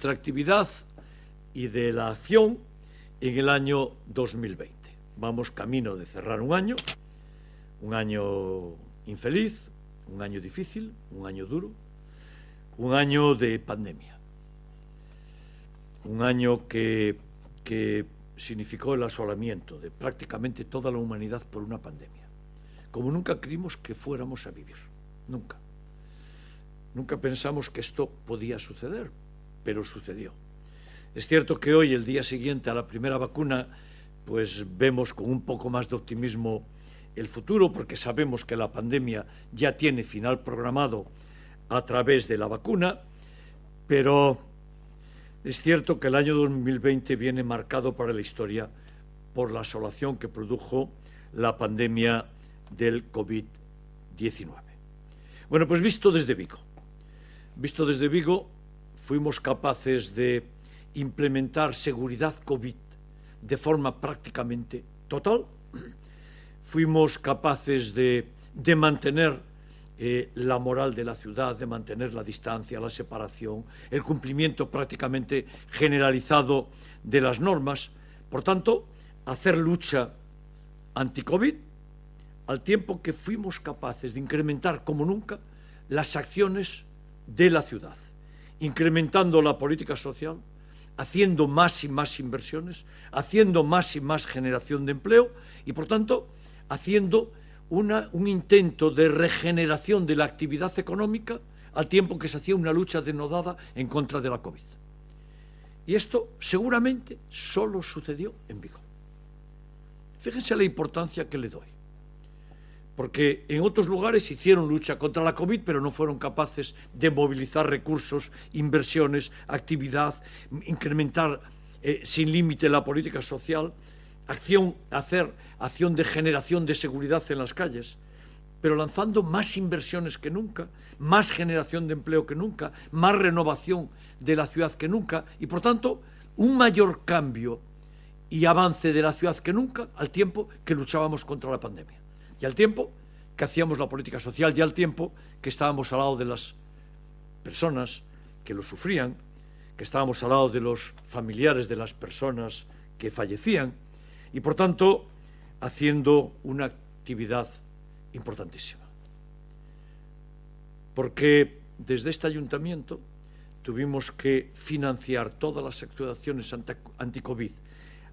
nuestra actividad y de la acción en el año 2020. Vamos camino de cerrar un año infeliz, un año difícil, un año duro, un año de pandemia, un año que significó el asolamiento de prácticamente toda la humanidad por una pandemia, como nunca creímos que fuéramos a vivir, nunca. Nunca pensamos que esto podía suceder, pero sucedió. Es cierto que hoy, el día siguiente a la primera vacuna, pues vemos con un poco más de optimismo el futuro, porque sabemos que la pandemia ya tiene final programado a través de la vacuna, pero es cierto que el año 2020 viene marcado para la historia por la asolación que produjo la pandemia del COVID-19. Bueno, pues visto desde Vigo, fuimos capaces de implementar seguridad COVID de forma prácticamente total. Fuimos capaces de mantener la moral de la ciudad, de mantener la distancia, la separación, el cumplimiento prácticamente generalizado de las normas. Por tanto, hacer lucha anti-COVID, al tiempo que fuimos capaces de incrementar como nunca las acciones de la ciudad, incrementando la política social, haciendo más y más inversiones, haciendo más y más generación de empleo y, por tanto, haciendo un intento de regeneración de la actividad económica al tiempo que se hacía una lucha denodada en contra de la COVID. Y esto seguramente solo sucedió en Vigo. Fíjense la importancia que le doy, porque en otros lugares hicieron lucha contra la COVID, pero no fueron capaces de movilizar recursos, inversiones, actividad, incrementar sin límite la política social, hacer acción de generación de seguridad en las calles, pero lanzando más inversiones que nunca, más generación de empleo que nunca, más renovación de la ciudad que nunca y, por tanto, un mayor cambio y avance de la ciudad que nunca al tiempo que luchábamos contra la pandemia. Y al tiempo que hacíamos la política social, y al tiempo que estábamos al lado de las personas que lo sufrían, que estábamos al lado de los familiares de las personas que fallecían, y por tanto haciendo una actividad importantísima. Porque desde este ayuntamiento tuvimos que financiar todas las actuaciones anti-COVID,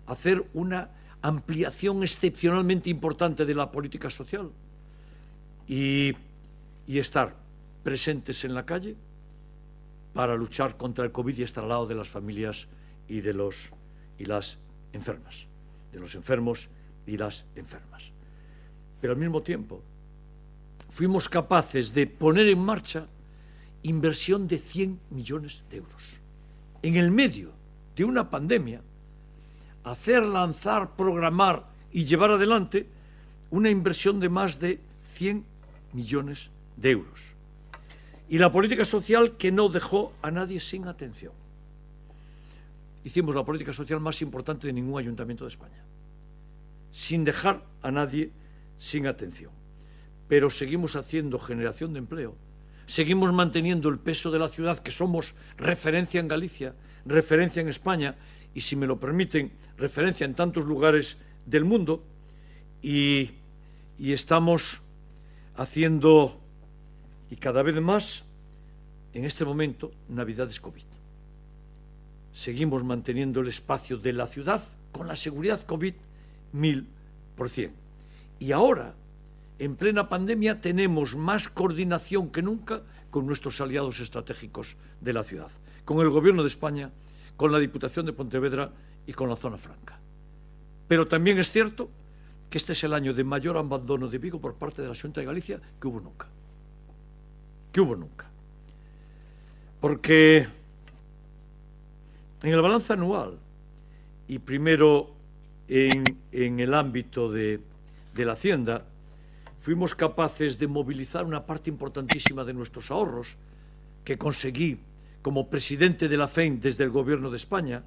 hacer una ampliación excepcionalmente importante de la política social y estar presentes en la calle para luchar contra el COVID y estar al lado de las familias y de las enfermas, de los enfermos y las enfermas. Pero al mismo tiempo fuimos capaces de poner en marcha inversión de 100 millones de euros. En el medio de una pandemia, hacer, lanzar, programar y llevar adelante una inversión de más de 100 millones de euros. Y la política social que no dejó a nadie sin atención. Hicimos la política social más importante de ningún ayuntamiento de España, sin dejar a nadie sin atención. Pero seguimos haciendo generación de empleo, seguimos manteniendo el peso de la ciudad, que somos referencia en Galicia, referencia en España, y si me lo permiten, referencia en tantos lugares del mundo, y estamos haciendo, y cada vez más, en este momento, Navidades COVID. Seguimos manteniendo el espacio de la ciudad con la seguridad COVID 1000%. Y ahora, en plena pandemia, tenemos más coordinación que nunca con nuestros aliados estratégicos de la ciudad, con el Gobierno de España, con la Diputación de Pontevedra y con la Zona Franca. Pero también es cierto que este es el año de mayor abandono de Vigo por parte de la Xunta de Galicia que hubo nunca. Porque en el balance anual, y primero en el ámbito de la Hacienda, fuimos capaces de movilizar una parte importantísima de nuestros ahorros que conseguí como presidente de la FEIN desde el Gobierno de España,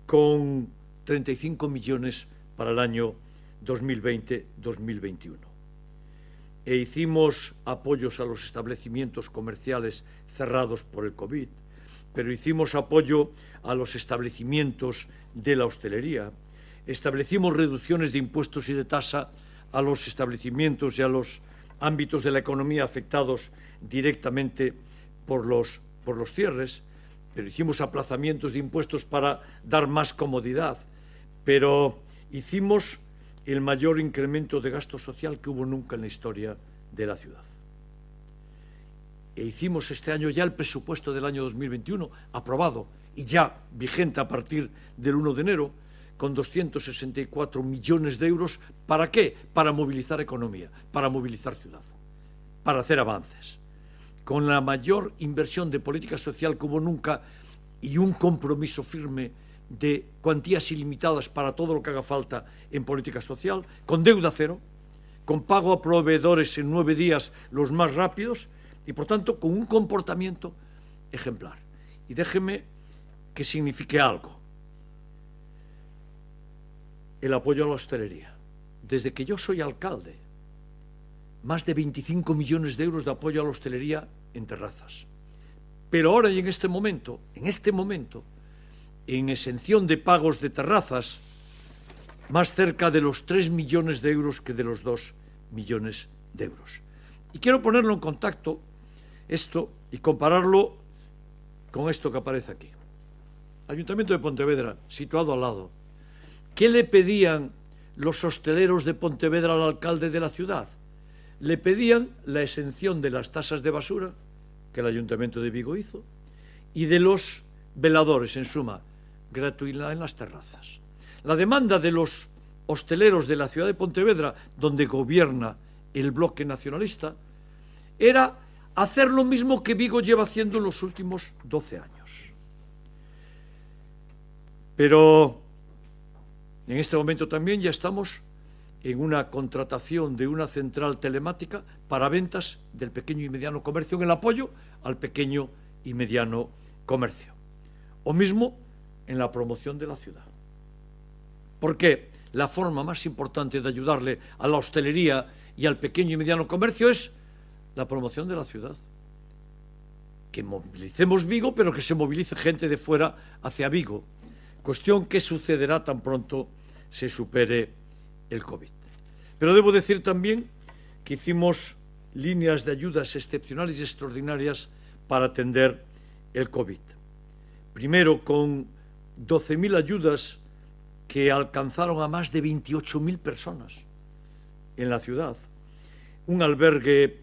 con 35 millones para el año 2020-2021. E hicimos apoyos a los establecimientos comerciales cerrados por el COVID, pero hicimos apoyo a los establecimientos de la hostelería, establecimos reducciones de impuestos y de tasa a los establecimientos y a los ámbitos de la economía afectados directamente por los cierres, pero hicimos aplazamientos de impuestos para dar más comodidad, pero hicimos el mayor incremento de gasto social que hubo nunca en la historia de la ciudad. E hicimos este año ya el presupuesto del año 2021, aprobado y ya vigente a partir del 1 de enero, con 264 millones de euros. ¿Para qué? Para movilizar economía, para movilizar ciudad, para hacer avances. Con la mayor inversión de política social que hubo nunca y un compromiso firme de cuantías ilimitadas para todo lo que haga falta en política social, con deuda cero, con pago a proveedores en 9 días los más rápidos y, por tanto, con un comportamiento ejemplar. Y déjeme que signifique algo. El apoyo a la hostelería. Desde que yo soy alcalde, más de 25 millones de euros de apoyo a la hostelería en terrazas. Pero ahora y en este momento, en exención de pagos de terrazas, más cerca de los 3 millones de euros que de los 2 millones de euros. Y quiero ponerlo en contacto, esto, y compararlo con esto que aparece aquí. Ayuntamiento de Pontevedra, situado al lado. ¿Qué le pedían los hosteleros de Pontevedra al alcalde de la ciudad? Le pedían la exención de las tasas de basura, que el Ayuntamiento de Vigo hizo, y de los veladores, en suma, gratuidad en las terrazas. La demanda de los hosteleros de la ciudad de Pontevedra, donde gobierna el bloque nacionalista, era hacer lo mismo que Vigo lleva haciendo en los últimos 12 años. Pero en este momento también ya estamos en una contratación de una central telemática para ventas del pequeño y mediano comercio, en el apoyo al pequeño y mediano comercio. O mismo en la promoción de la ciudad. Porque la forma más importante de ayudarle a la hostelería y al pequeño y mediano comercio es la promoción de la ciudad. Que movilicemos Vigo, pero que se movilice gente de fuera hacia Vigo. Cuestión que sucederá tan pronto se supere el COVID. Pero debo decir también que hicimos líneas de ayudas excepcionales y extraordinarias para atender el COVID. Primero, con 12.000 ayudas que alcanzaron a más de 28.000 personas en la ciudad. Un albergue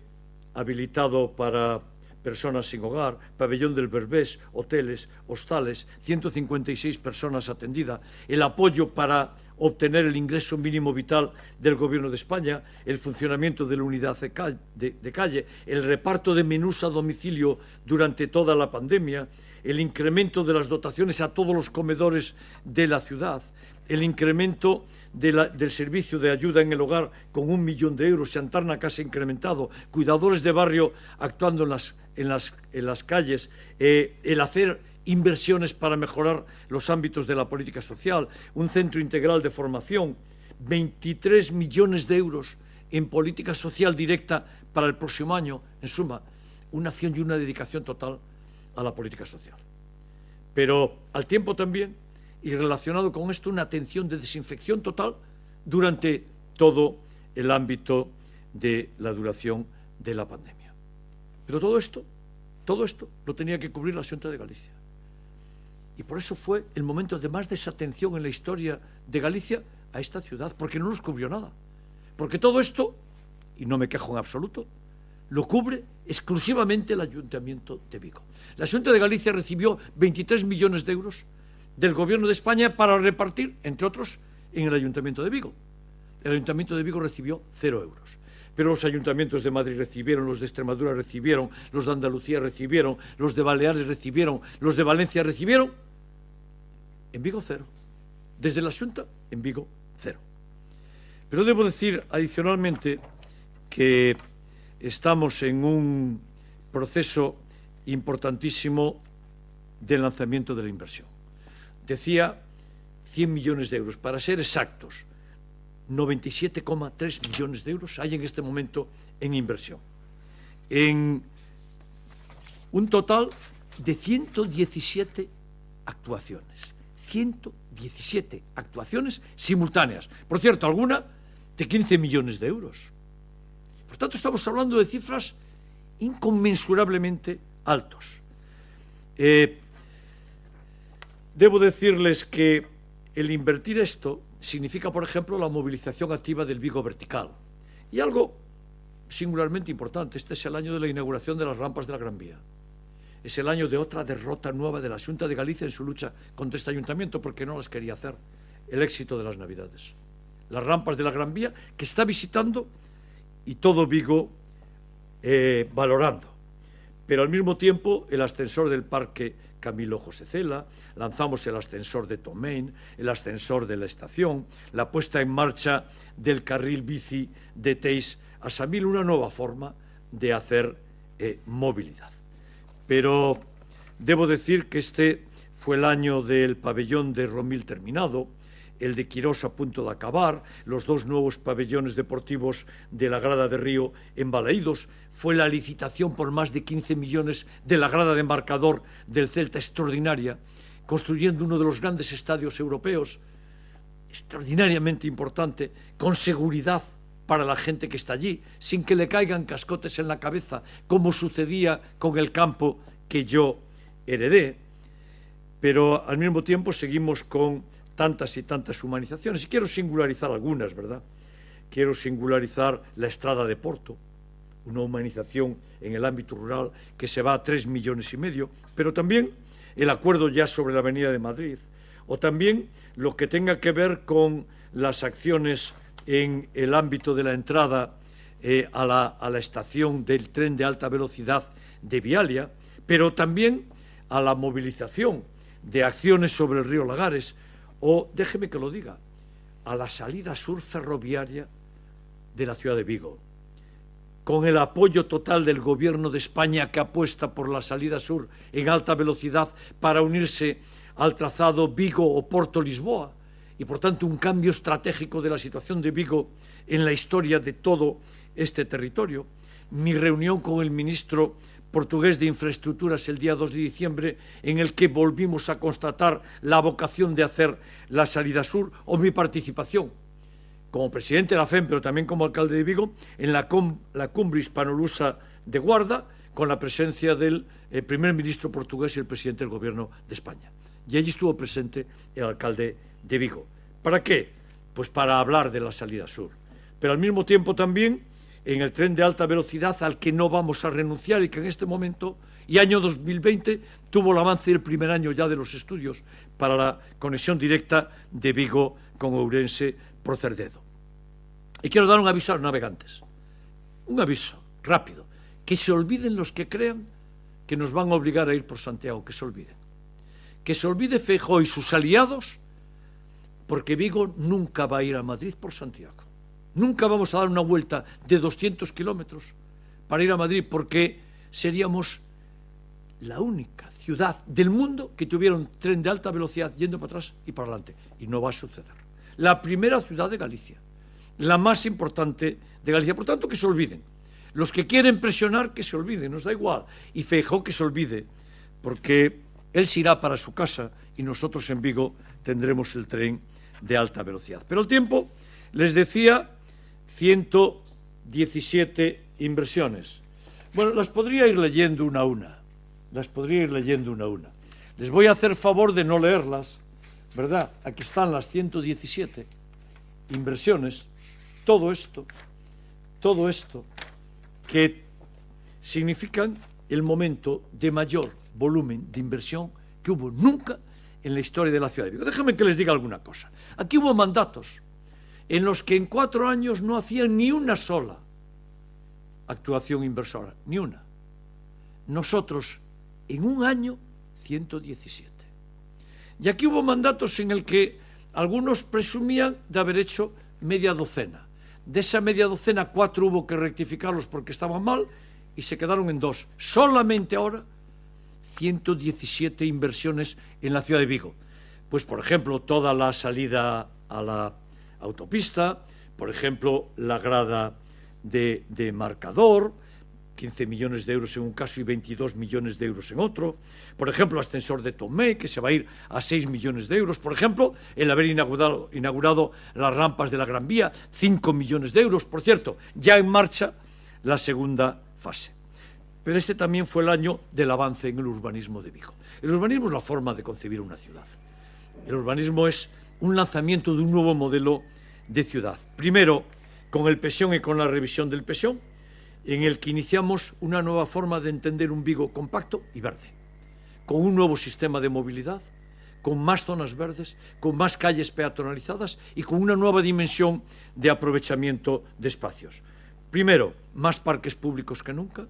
habilitado para personas sin hogar, pabellón del Berbés, hoteles, hostales, 156 personas atendidas, el apoyo para obtener el ingreso mínimo vital del Gobierno de España, el funcionamiento de la unidad de calle, el reparto de menús a domicilio durante toda la pandemia, el incremento de las dotaciones a todos los comedores de la ciudad, el incremento del servicio de ayuda en el hogar con 1 millón de euros, Xantarna casi incrementado, cuidadores de barrio actuando en las calles, el hacer inversiones para mejorar los ámbitos de la política social, un centro integral de formación, 23 millones de euros en política social directa para el próximo año, en suma, una acción y una dedicación total a la política social. Pero al tiempo también, y relacionado con esto, una atención de desinfección total durante todo el ámbito de la duración de la pandemia. Pero todo esto lo tenía que cubrir la Xunta de Galicia. Y por eso fue el momento de más desatención en la historia de Galicia a esta ciudad, porque no nos cubrió nada. Porque todo esto, y no me quejo en absoluto, lo cubre exclusivamente el Ayuntamiento de Vigo. La Xunta de Galicia recibió 23 millones de euros del Gobierno de España para repartir, entre otros, en el Ayuntamiento de Vigo. El Ayuntamiento de Vigo recibió 0 euros. Pero los ayuntamientos de Madrid recibieron, los de Extremadura recibieron, los de Andalucía recibieron, los de Baleares recibieron, los de Valencia recibieron. En Vigo 0. Desde la Xunta, en Vigo 0. Pero debo decir adicionalmente que estamos en un proceso importantísimo de lanzamiento de la inversión. Decía 100 millones de euros. Para ser exactos, 97,3 millones de euros hay en este momento en inversión. En un total de 117 actuaciones. 117 actuaciones simultáneas. Por cierto, alguna de 15 millones de euros. Por tanto, estamos hablando de cifras inconmensurablemente altos. Debo decirles que el invertir esto significa, por ejemplo, la movilización activa del Vigo Vertical. Y algo singularmente importante, este es el año de la inauguración de las rampas de la Gran Vía. Es el año de otra derrota nueva de la Xunta de Galicia en su lucha contra este ayuntamiento, porque no las quería hacer. El éxito de las Navidades. Las rampas de la Gran Vía que está visitando y todo Vigo valorando. Pero al mismo tiempo el ascensor del Parque Camilo José Cela, lanzamos el ascensor de Tomain, el ascensor de la estación, la puesta en marcha del carril bici de Teis a Samil, una nueva forma de hacer movilidad. Pero debo decir que este fue el año del pabellón de Romil terminado, el de Quirós a punto de acabar, los dos nuevos pabellones deportivos de la Grada de Río embalaídos, fue la licitación por más de 15 millones de la grada de embarcador del Celta extraordinaria, construyendo uno de los grandes estadios europeos, extraordinariamente importante, con seguridad para la gente que está allí, sin que le caigan cascotes en la cabeza, como sucedía con el campo que yo heredé. Pero al mismo tiempo seguimos con tantas y tantas humanizaciones. Y quiero singularizar algunas, ¿verdad? Quiero singularizar la Estrada de Porto, una humanización en el ámbito rural que se va a 3,5 millones, pero también el acuerdo ya sobre la Avenida de Madrid, o también lo que tenga que ver con las acciones en el ámbito de la entrada a la estación del tren de alta velocidad de Vialia, pero también a la movilización de acciones sobre el río Lagares, o, déjeme que lo diga, a la salida sur ferroviaria de la ciudad de Vigo, con el apoyo total del Gobierno de España, que apuesta por la salida sur en alta velocidad para unirse al trazado Vigo-Oporto-Lisboa, y por tanto un cambio estratégico de la situación de Vigo en la historia de todo este territorio. Mi reunión con el ministro portugués de Infraestructuras el día 2 de diciembre, en el que volvimos a constatar la vocación de hacer la salida sur, o mi participación como presidente de la FEM, pero también como alcalde de Vigo, en la cumbre hispanolusa de Guarda, con la presencia del primer ministro portugués y el presidente del Gobierno de España. Y allí estuvo presente el alcalde de Vigo. ¿Para qué? Pues para hablar de la salida sur. Pero al mismo tiempo también en el tren de alta velocidad, al que no vamos a renunciar y que en este momento, y año 2020, tuvo el avance del primer año ya de los estudios para la conexión directa de Vigo con Ourense por Cerdedo. Y quiero dar un aviso a los navegantes, un aviso rápido, que se olviden los que crean que nos van a obligar a ir por Santiago, que se olviden. Que se olvide Feijóo y sus aliados, porque Vigo nunca va a ir a Madrid por Santiago. Nunca vamos a dar una vuelta de 200 kilómetros para ir a Madrid, porque seríamos la única ciudad del mundo que tuviera un tren de alta velocidad yendo para atrás y para adelante. Y no va a suceder. La primera ciudad de Galicia, la más importante de Galicia. Por tanto, que se olviden. Los que quieren presionar, que se olviden, nos da igual. Y Feijóo que se olvide, porque él se irá para su casa y nosotros en Vigo tendremos el tren de alta velocidad. Pero el tiempo, les decía, 117 inversiones. Bueno, las podría ir leyendo una a una. Les voy a hacer favor de no leerlas, ¿verdad? Aquí están las 117 inversiones. Todo esto, que significan el momento de mayor volumen de inversión que hubo nunca en la historia de la ciudad de Vigo. Déjenme que les diga alguna cosa. Aquí hubo mandatos en los que en 4 años no hacían ni una sola actuación inversora, ni una. Nosotros, en un año, 117. Y aquí hubo mandatos en el que algunos presumían de haber hecho media docena. De esa media docena, 4 hubo que rectificarlos porque estaban mal y se quedaron en 2. Solamente ahora, 117 inversiones en la ciudad de Vigo. Pues, por ejemplo, toda la salida a la autopista, por ejemplo, la grada de marcador, 15 millones de euros en un caso y 22 millones de euros en otro. Por ejemplo, el ascensor de Tomé, que se va a ir a 6 millones de euros. Por ejemplo, el haber inaugurado las rampas de la Gran Vía, 5 millones de euros. Por cierto, ya en marcha la segunda fase. Pero este también fue el año del avance en el urbanismo de Vigo. El urbanismo es la forma de concebir una ciudad. El urbanismo es un lanzamiento de un nuevo modelo de ciudad. Primero, con el PESION y con la revisión del PESION, en el que iniciamos una nueva forma de entender un Vigo compacto y verde, con un nuevo sistema de movilidad, con más zonas verdes, con más calles peatonalizadas y con una nueva dimensión de aprovechamiento de espacios. Primero, más parques públicos que nunca,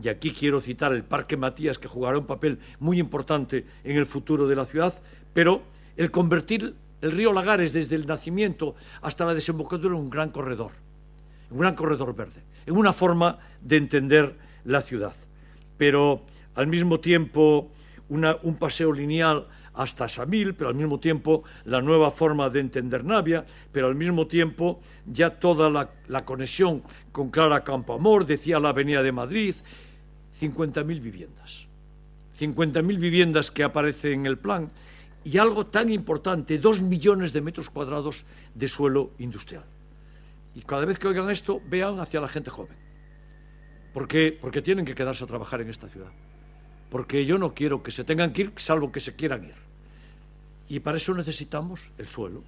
y aquí quiero citar el Parque Matías, que jugará un papel muy importante en el futuro de la ciudad, pero el convertir el río Lagares desde el nacimiento hasta la desembocadura en un gran corredor verde, en una forma de entender la ciudad. Pero al mismo tiempo un paseo lineal hasta Samil, pero al mismo tiempo la nueva forma de entender Navia, pero al mismo tiempo ya toda la conexión con Clara Campoamor, decía la Avenida de Madrid, 50.000 viviendas. 50.000 viviendas que aparecen en el plan y algo tan importante, 2 millones de metros cuadrados de suelo industrial. Y cada vez que oigan esto, vean hacia la gente joven. ¿Por qué? Porque tienen que quedarse a trabajar en esta ciudad. Porque yo no quiero que se tengan que ir, salvo que se quieran ir. Y para eso necesitamos el suelo.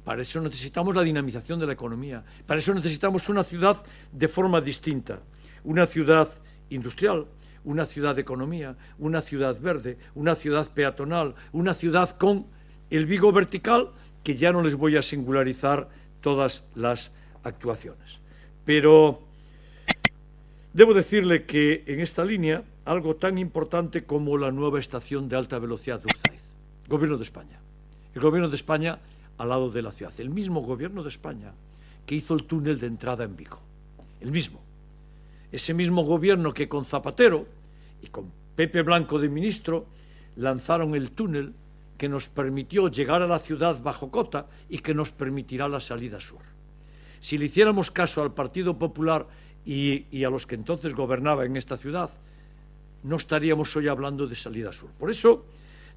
Para eso necesitamos la dinamización de la economía. Para eso necesitamos una ciudad de forma distinta. Una ciudad industrial, una ciudad de economía, una ciudad verde, una ciudad peatonal, una ciudad con el Vigo vertical, que ya no les voy a singularizar todas las actuaciones. Pero debo decirle que en esta línea, algo tan importante como la nueva estación de alta velocidad de Urzaiz, Gobierno de España. El Gobierno de España al lado de la ciudad. El mismo Gobierno de España que hizo el túnel de entrada en Vigo. El mismo. Ese mismo gobierno que con Zapatero y con Pepe Blanco de ministro lanzaron el túnel que nos permitió llegar a la ciudad bajo cota y que nos permitirá la salida sur. Si le hiciéramos caso al Partido Popular y a los que entonces gobernaban en esta ciudad, no estaríamos hoy hablando de salida sur. Por eso,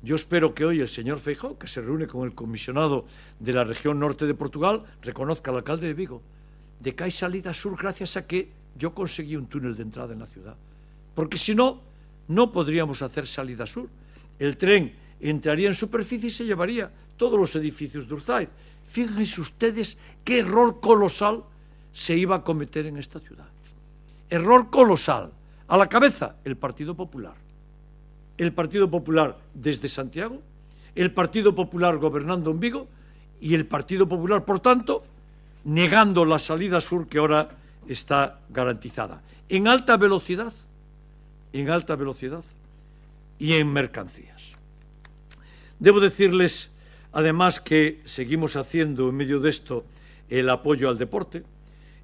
yo espero que hoy el señor Feijóo, que se reúne con el comisionado de la región norte de Portugal, reconozca al alcalde de Vigo de que hay salida sur gracias a que yo conseguí un túnel de entrada en la ciudad. Porque si no, no podríamos hacer salida sur. El tren entraría en superficie y se llevaría todos los edificios de Urzaiz. Fíjense ustedes qué error colosal se iba a cometer en esta ciudad. Error colosal. A la cabeza, el Partido Popular. El Partido Popular desde Santiago, el Partido Popular gobernando en Vigo y el Partido Popular, por tanto, negando la salida sur que ahora está garantizada. En alta velocidad y en mercancías. Debo decirles, además, que seguimos haciendo en medio de esto el apoyo al deporte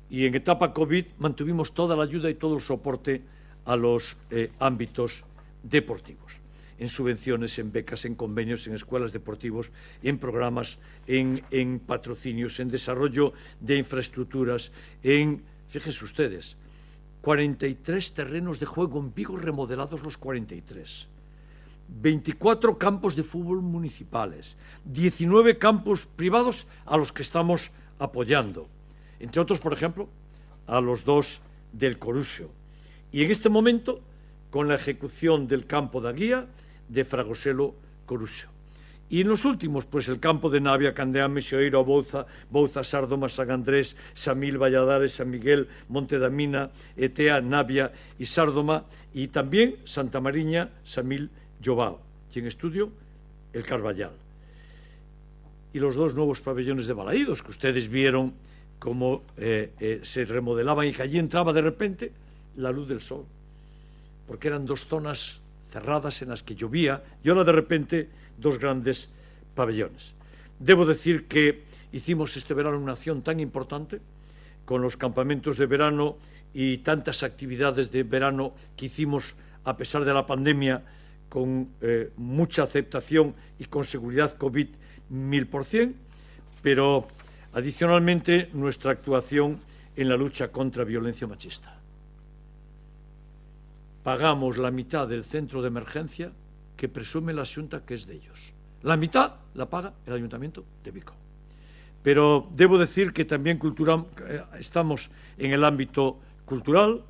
y en etapa COVID mantuvimos toda la ayuda y todo el soporte a los ámbitos deportivos, en subvenciones, en becas, en convenios, en escuelas deportivos, en programas, en patrocinios, en desarrollo de infraestructuras, fíjense ustedes, 43 terrenos de juego en Vigo remodelados los 43, 24 campos de fútbol municipales, 19 campos privados a los que estamos apoyando, entre otros, por ejemplo, a los 2 del Coruxo. Y en este momento, con la ejecución del campo da Guía de Fragoselo Coruxo. Y en los últimos, pues el campo de Navia, Candeame, Xeoeiro, Bouza, Sárdoma, San Andrés, Samil, Valladares, San Miguel, Monte da Mina, Etea, Navia y Sárdoma, y también Santa Mariña, Samil, Llobao, y en estudio el Carballal. Y los 2 nuevos pabellones de Balaídos, que ustedes vieron cómo se remodelaban y que allí entraba de repente la luz del sol, porque eran 2 zonas cerradas en las que llovía y ahora de repente 2 grandes pabellones. Debo decir que hicimos este verano una acción tan importante con los campamentos de verano y tantas actividades de verano que hicimos a pesar de la pandemia con mucha aceptación y con seguridad COVID 1000%, pero adicionalmente nuestra actuación en la lucha contra violencia machista. pagamos la mitad del centro de emergencia que presume la Xunta que es de ellos. La mitad la paga el Ayuntamiento de Vigo. Pero debo decir que también estamos en el ámbito cultural,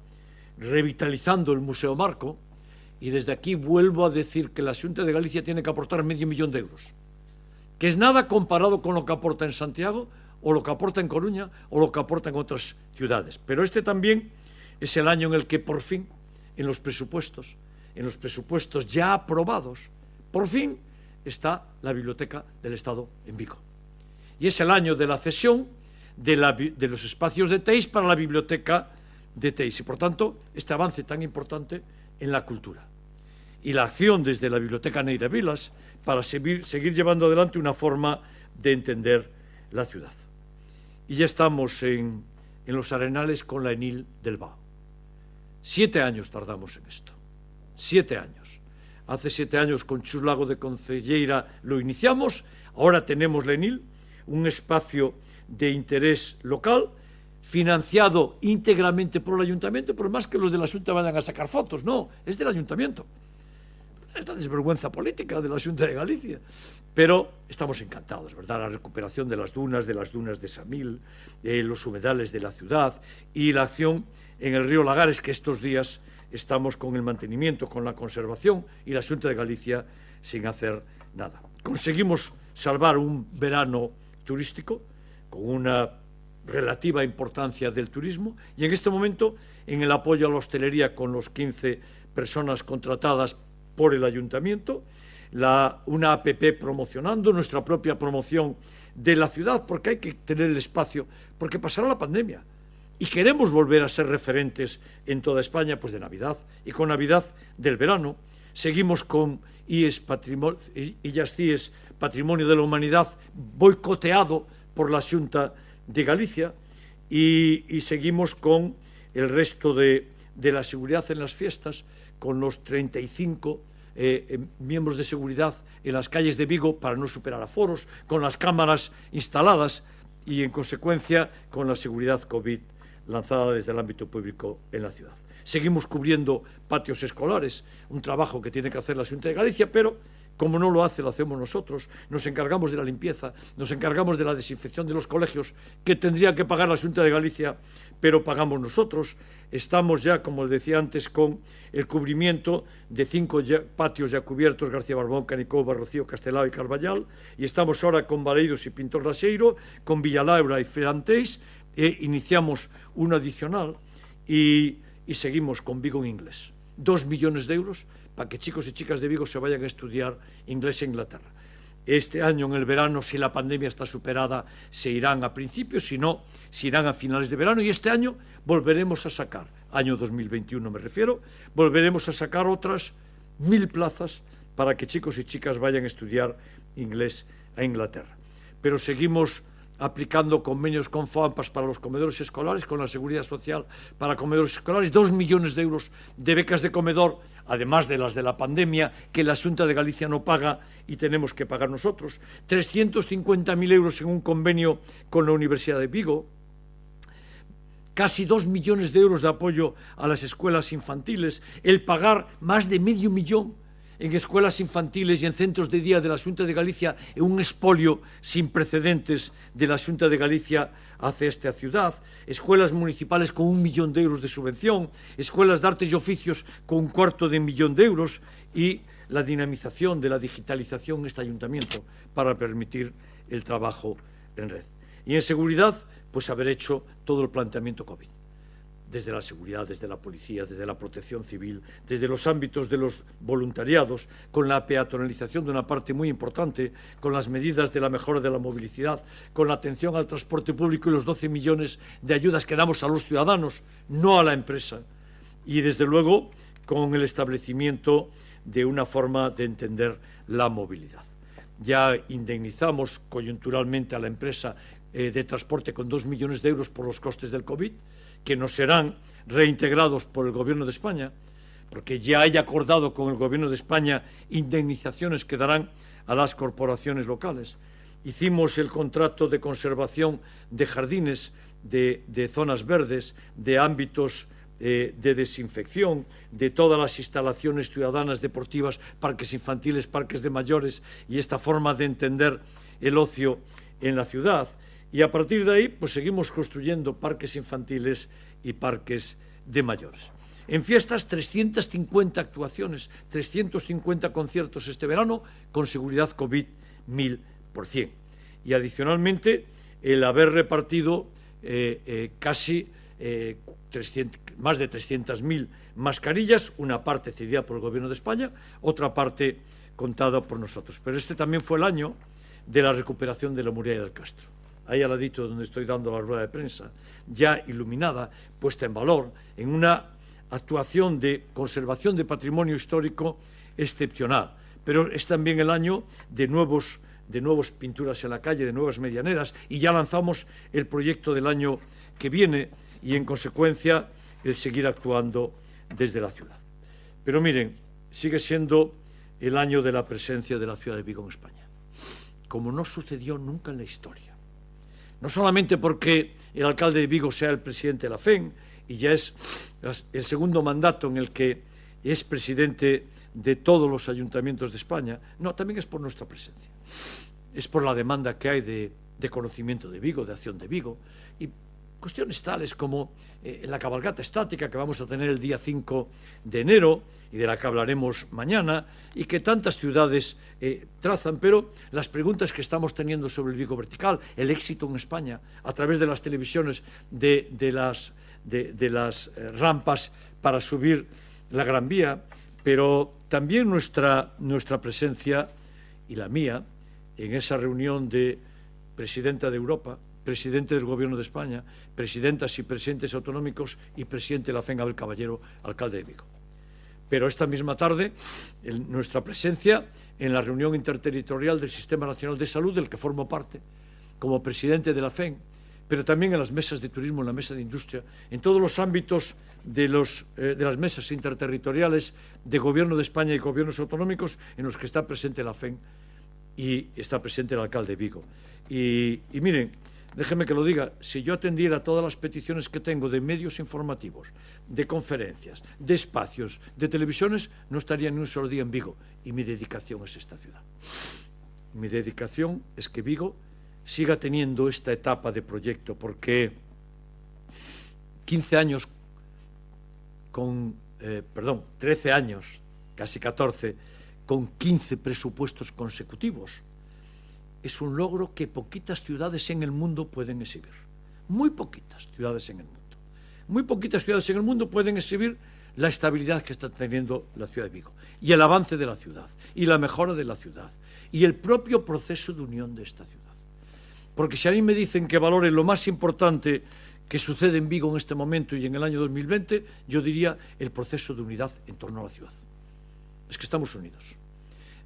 revitalizando el Museo Marco, y desde aquí vuelvo a decir que la Xunta de Galicia tiene que aportar €500.000, que es nada comparado con lo que aporta en Santiago, o lo que aporta en Coruña, o lo que aporta en otras ciudades. Pero este también es el año en el que por fin, en los presupuestos ya aprobados, por fin está la Biblioteca del Estado en Vigo. Y es el año de la cesión de los espacios de Teis para la Biblioteca de Teis. Y, por tanto, este avance tan importante en la cultura. Y la acción desde la Biblioteca Neira Vilas para seguir llevando adelante una forma de entender la ciudad. Y ya estamos en los Arenales con la ENIL del Bao. 7 años tardamos en esto. 7 años. Hace 7 años con Chus Lago de Concelleira lo iniciamos, ahora tenemos la ENIL, un espacio de interés local, financiado íntegramente por el Ayuntamiento, pero más que los de la Xunta vayan a sacar fotos, no, es del Ayuntamiento. Es la desvergüenza política de la Xunta de Galicia. Pero estamos encantados, ¿verdad? La recuperación de las dunas de Samil, los humedales de la ciudad y la acción en el río Lagares, que estos días estamos con el mantenimiento, con la conservación, y la Xunta de Galicia sin hacer nada. Conseguimos salvar un verano turístico con una relativa importancia del turismo, y en este momento en el apoyo a la hostelería con los 15 personas contratadas por el Ayuntamiento, una APP promocionando nuestra propia promoción de la ciudad, porque hay que tener el espacio, porque pasará la pandemia y queremos volver a ser referentes en toda España, pues de Navidad, y con Navidad del verano. Seguimos con IES Patrimonio de la Humanidad, boicoteado por la Xunta de Galicia, y seguimos con el resto de la seguridad en las fiestas, con los 35 miembros de seguridad en las calles de Vigo para no superar aforos, con las cámaras instaladas y, en consecuencia, con la seguridad COVID lanzada desde el ámbito público en la ciudad. Seguimos cubriendo patios escolares, un trabajo que tiene que hacer la Xunta de Galicia, pero como no lo hace, lo hacemos nosotros. Nos encargamos de la limpieza, nos encargamos de la desinfección de los colegios, que tendría que pagar la Xunta de Galicia, pero pagamos nosotros. Estamos ya, como decía antes, con el cubrimiento de 5 patios ya cubiertos, García Barbón, Canicoba, Rocío, Castelao y Carballal, y estamos ahora con Valeiros y Pintor Laseiro, con Villalaura y Ferranteis, e iniciamos uno adicional, y seguimos con Vigo en inglés. 2 millones de euros para que chicos y chicas de Vigo se vayan a estudiar inglés en Inglaterra. Este año, en el verano, si la pandemia está superada, se irán a principios, si no, se irán a finales de verano, y este año volveremos a sacar, año 2021 me refiero, volveremos a sacar otras 1.000 plazas para que chicos y chicas vayan a estudiar inglés a Inglaterra. Pero seguimos aplicando convenios con FOAMPAS para los comedores escolares, con la Seguridad Social para comedores escolares, 2 millones de euros de becas de comedor, además de las de la pandemia, que la Xunta de Galicia no paga y tenemos que pagar nosotros, 350.000 euros en un convenio con la Universidad de Vigo, casi 2 millones de euros de apoyo a las escuelas infantiles, el pagar más de $500.000 en escuelas infantiles y en centros de día de la Xunta de Galicia, en un expolio sin precedentes de la Xunta de Galicia hacia esta ciudad, escuelas municipales con 1 millón de euros de subvención, escuelas de artes y oficios con 250.000 euros, y la dinamización de la digitalización en este ayuntamiento para permitir el trabajo en red. Y en seguridad, pues haber hecho todo el planteamiento COVID. Desde la seguridad, desde la policía, desde la protección civil, desde los ámbitos de los voluntariados, con la peatonalización de una parte muy importante, con las medidas de la mejora de la movilidad, con la atención al transporte público y los 12 millones de ayudas que damos a los ciudadanos, no a la empresa. Y, desde luego, con el establecimiento de una forma de entender la movilidad. Ya indemnizamos coyunturalmente a la empresa de transporte con 2 millones de euros por los costes del COVID, que nos serán reintegrados por el Gobierno de España, porque ya hay acordado con el Gobierno de España indemnizaciones que darán a las corporaciones locales. Hicimos el contrato de conservación de jardines, de zonas verdes, de ámbitos de desinfección de todas las instalaciones ciudadanas deportivas, parques infantiles, parques de mayores y esta forma de entender el ocio en la ciudad. Y a partir de ahí, pues seguimos construyendo parques infantiles y parques de mayores. En fiestas, 350 actuaciones, 350 conciertos este verano, con seguridad COVID 1000%. Y adicionalmente, el haber repartido más de 300.000 mascarillas, una parte cedida por el Gobierno de España, otra parte contada por nosotros. Pero este también fue el año de la recuperación de la muralla del Castro. Ahí al ladito donde estoy dando la rueda de prensa, ya iluminada, puesta en valor, en una actuación de conservación de patrimonio histórico excepcional. Pero es también el año de nuevas pinturas en la calle, de nuevas medianeras, y ya lanzamos el proyecto del año que viene y, en consecuencia, el seguir actuando desde la ciudad. Pero miren, sigue siendo el año de la presencia de la ciudad de Vigo en España, como no sucedió nunca en la historia. No solamente porque el alcalde de Vigo sea el presidente de la FEN, y ya es el segundo mandato en el que es presidente de todos los ayuntamientos de España, no, también es por nuestra presencia. Es por la demanda que hay de conocimiento de Vigo, de acción de Vigo, y cuestiones tales como la cabalgata estática que vamos a tener el día 5 de enero y de la que hablaremos mañana y que tantas ciudades trazan, pero las preguntas que estamos teniendo sobre el Vigo vertical, el éxito en España a través de las televisiones de las rampas para subir la Gran Vía, pero también nuestra presencia y la mía en esa reunión de presidenta de Europa, presidente del Gobierno de España, presidentas y presidentes autonómicos y presidente de la FEN, Abel Caballero, alcalde de Vigo. Pero esta misma tarde, nuestra presencia en la reunión interterritorial del Sistema Nacional de Salud, del que formo parte, como presidente de la FEN, pero también en las mesas de turismo, en la mesa de industria, en todos los ámbitos de las mesas interterritoriales de Gobierno de España y gobiernos autonómicos en los que está presente la FEN y está presente el alcalde de Vigo. Y miren, déjenme que lo diga, si yo atendiera todas las peticiones que tengo de medios informativos, de conferencias, de espacios, de televisiones, no estaría ni un solo día en Vigo. Y mi dedicación es esta ciudad. Mi dedicación es que Vigo siga teniendo esta etapa de proyecto, porque 13 años, casi 14, con 15 presupuestos consecutivos, es un logro que poquitas ciudades en el mundo pueden exhibir. Muy poquitas ciudades en el mundo. Muy poquitas ciudades en el mundo pueden exhibir la estabilidad que está teniendo la ciudad de Vigo, y el avance de la ciudad, y la mejora de la ciudad, y el propio proceso de unión de esta ciudad. Porque si a mí me dicen que valore lo más importante que sucede en Vigo en este momento y en el año 2020, yo diría el proceso de unidad en torno a la ciudad. Es que estamos unidos.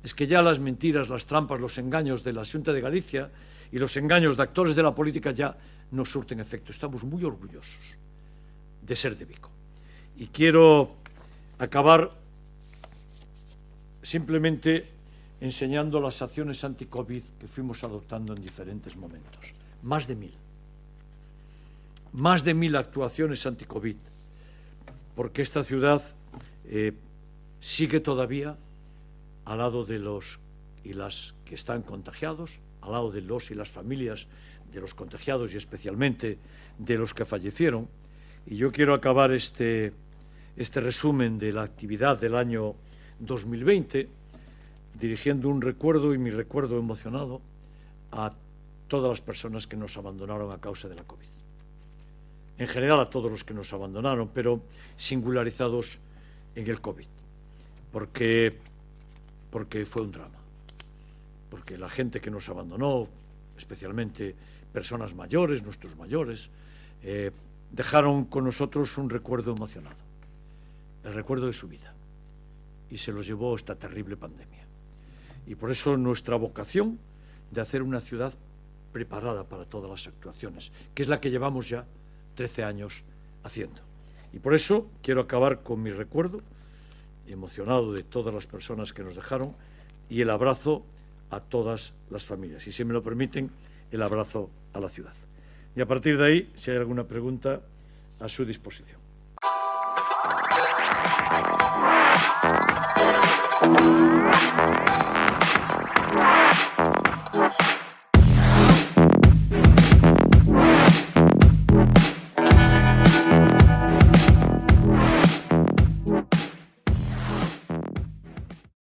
Es que ya las mentiras, las trampas, los engaños de la Xunta de Galicia y los engaños de actores de la política ya no surten efecto. Estamos muy orgullosos de ser de Vigo. Y quiero acabar simplemente enseñando las acciones anti-COVID que fuimos adoptando en diferentes momentos. Más de 1000. Más de 1000 actuaciones anti-COVID, porque esta ciudad sigue todavía al lado de los y las que están contagiados, al lado de los y las familias de los contagiados y especialmente de los que fallecieron. Y yo quiero acabar este resumen de la actividad del año 2020 dirigiendo un recuerdo, y mi recuerdo emocionado, a todas las personas que nos abandonaron a causa de la COVID. En general a todos los que nos abandonaron, pero singularizados en el COVID, porque fue un drama. Porque la gente que nos abandonó, especialmente personas mayores, nuestros mayores, dejaron con nosotros un recuerdo emocionado, el recuerdo de su vida, y se los llevó esta terrible pandemia. Y por eso nuestra vocación de hacer una ciudad preparada para todas las actuaciones, que es la que llevamos ya 13 años haciendo. Y por eso quiero acabar con mi recuerdo emocionado de todas las personas que nos dejaron y el abrazo a todas las familias. Y si me lo permiten, el abrazo a la ciudad. Y a partir de ahí, si hay alguna pregunta, a su disposición. Thank you.